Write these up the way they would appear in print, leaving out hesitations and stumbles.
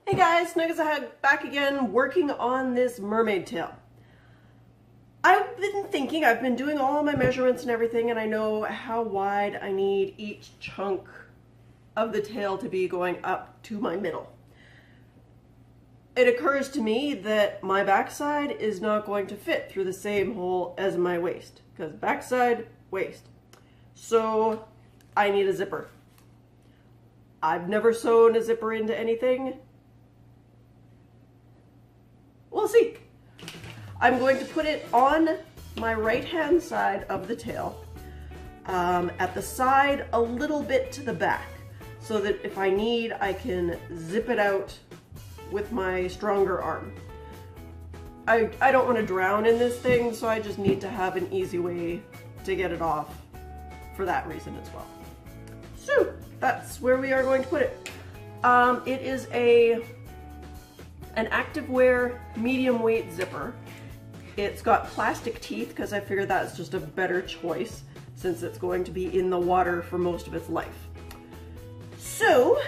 Hey guys, Nuggets back again working on this mermaid tail. I've been doing all my measurements and everything, and I know how wide I need each chunk of the tail to be going up to my middle. It occurs to me that my backside is not going to fit through the same hole as my waist, because backside, waist. So I need a zipper. I've never sewn a zipper into anything. We'll see. I'm going to put it on my right-hand side of the tail, at the side a little bit to the back, so that if I need, I can zip it out with my stronger arm. I don't want to drown in this thing, so I just need to have an easy way to get it off for that reason as well. So that's where we are going to put it. It is an activewear medium weight zipper. It's got plastic teeth because I figured that's just a better choice since it's going to be in the water for most of its life. So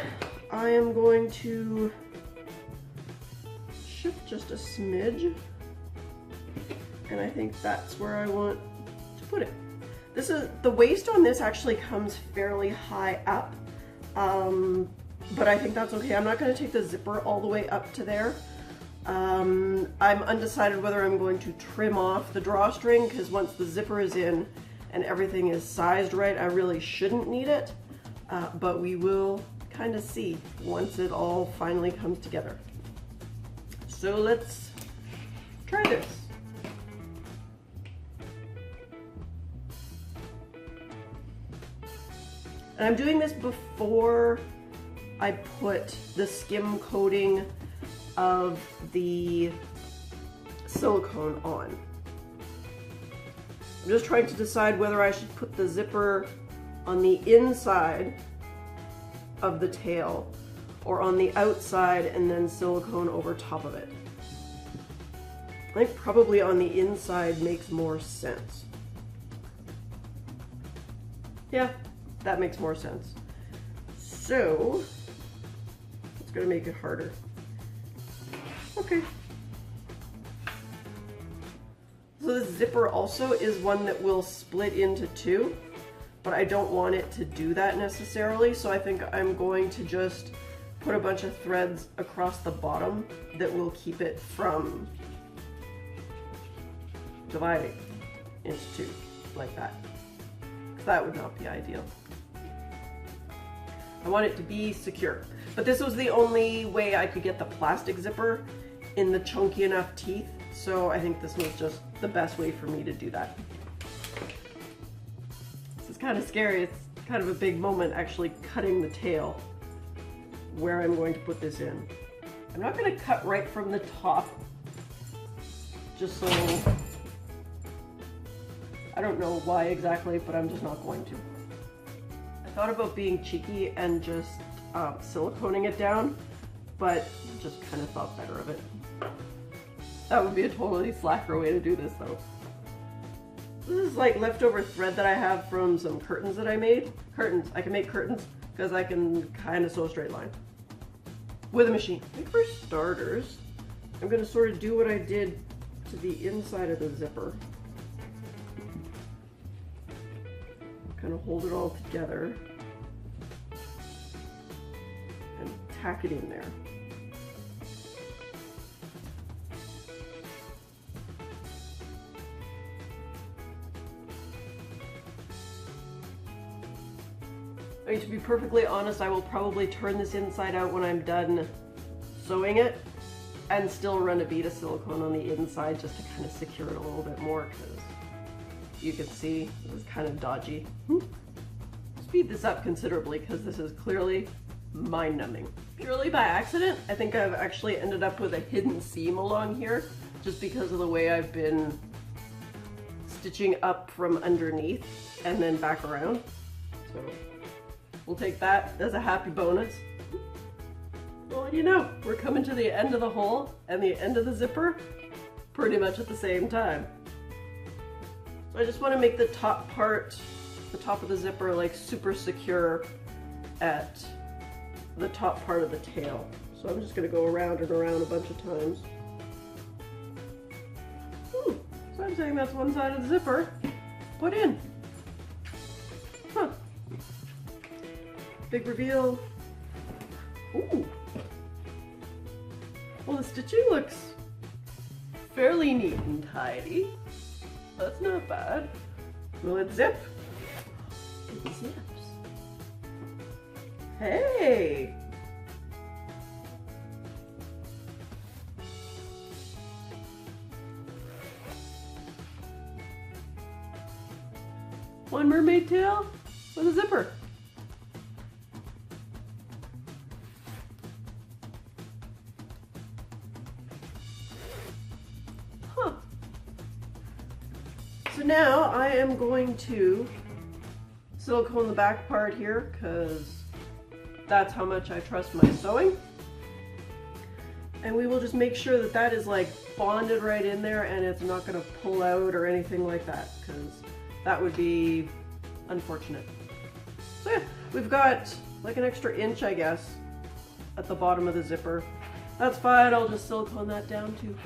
I am going to shift just a smidge, and I think that's where I want to put it. The waist on this actually comes fairly high up, but I think that's okay. I'm not going to take the zipper all the way up to there. I'm undecided whether I'm going to trim off the drawstring, because once the zipper is in and everything is sized right, I really shouldn't need it, but we will kind of see once it all finally comes together. So let's try this. And I'm doing this before I put the skim coating of the silicone on. I'm just trying to decide whether I should put the zipper on the inside of the tail or on the outside and then silicone over top of it. I think probably on the inside makes more sense. Yeah, that makes more sense. So it's gonna make it harder. Okay. So this zipper also is one that will split into two, but I don't want it to do that necessarily, so I think I'm going to just put a bunch of threads across the bottom that will keep it from dividing into two like that. That would not be ideal. I want it to be secure. But this was the only way I could get the plastic zipper in the chunky enough teeth, so I think this was just the best way for me to do that. This is kind of scary. It's kind of a big moment actually cutting the tail where I'm going to put this in. I'm not going to cut right from the top, just so, I don't know why exactly, but I'm just not going to. I thought about being cheeky and just siliconing it down, but just kind of thought better of it. That would be a totally slacker way to do this though. This is like leftover thread that I have from some curtains that I made. Curtains, I can make curtains because I can kind of sew a straight line with a machine. I think for starters, I'm going to sort of do what I did to the inside of the zipper. Kind of hold it all together and tack it in there. I mean, to be perfectly honest, I will probably turn this inside out when I'm done sewing it and still run a bead of silicone on the inside just to kind of secure it a little bit more, because you can see it was kind of dodgy. Speed this up considerably because this is clearly mind-numbing. Purely by accident, I think I've actually ended up with a hidden seam along here just because of the way I've been stitching up from underneath and then back around. So we'll take that as a happy bonus. Well, you know, we're coming to the end of the hole and the end of the zipper pretty much at the same time. So I just want to make the top part, the top of the zipper, like super secure at the top part of the tail. So I'm just going to go around and around a bunch of times. So I'm saying that's one side of the zipper put in. Huh. Big reveal. Ooh. Well, the stitching looks fairly neat and tidy. That's not bad. Will it zip? It zips. Hey! One mermaid tail with a zipper. Huh. So now I am going to silicone the back part here because that's how much I trust my sewing. And we will just make sure that that is like bonded right in there and it's not going to pull out or anything like that, because that would be unfortunate. So yeah, we've got like an extra inch, I guess, at the bottom of the zipper. That's fine, I'll just silicone that down too.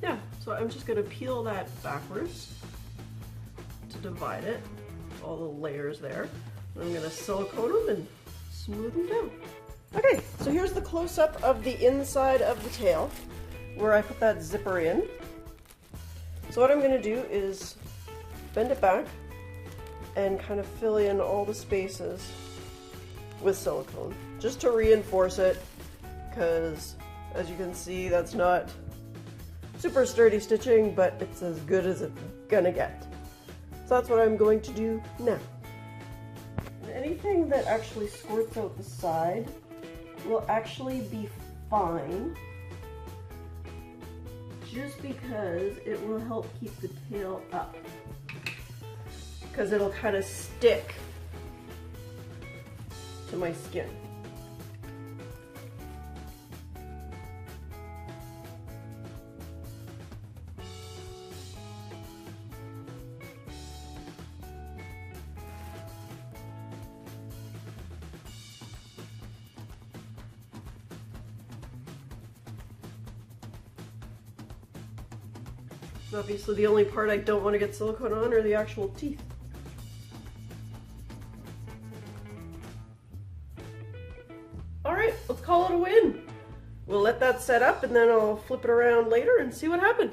Yeah, so I'm just gonna peel that backwards to divide it, all the layers there. And I'm gonna silicone them and smooth them down. Okay, so here's the close-up of the inside of the tail where I put that zipper in. So what I'm gonna do is bend it back and kind of fill in all the spaces with silicone, just to reinforce it, because as you can see, that's not super sturdy stitching, but it's as good as it's gonna get. So that's what I'm going to do now. And anything that actually squirts out the side will actually be fine, just because it will help keep the tail up, because it'll kind of stick to my skin. Obviously the only part I don't want to get silicone on are the actual teeth. Alright, let's call it a win. We'll let that set up and then I'll flip it around later and see what happened.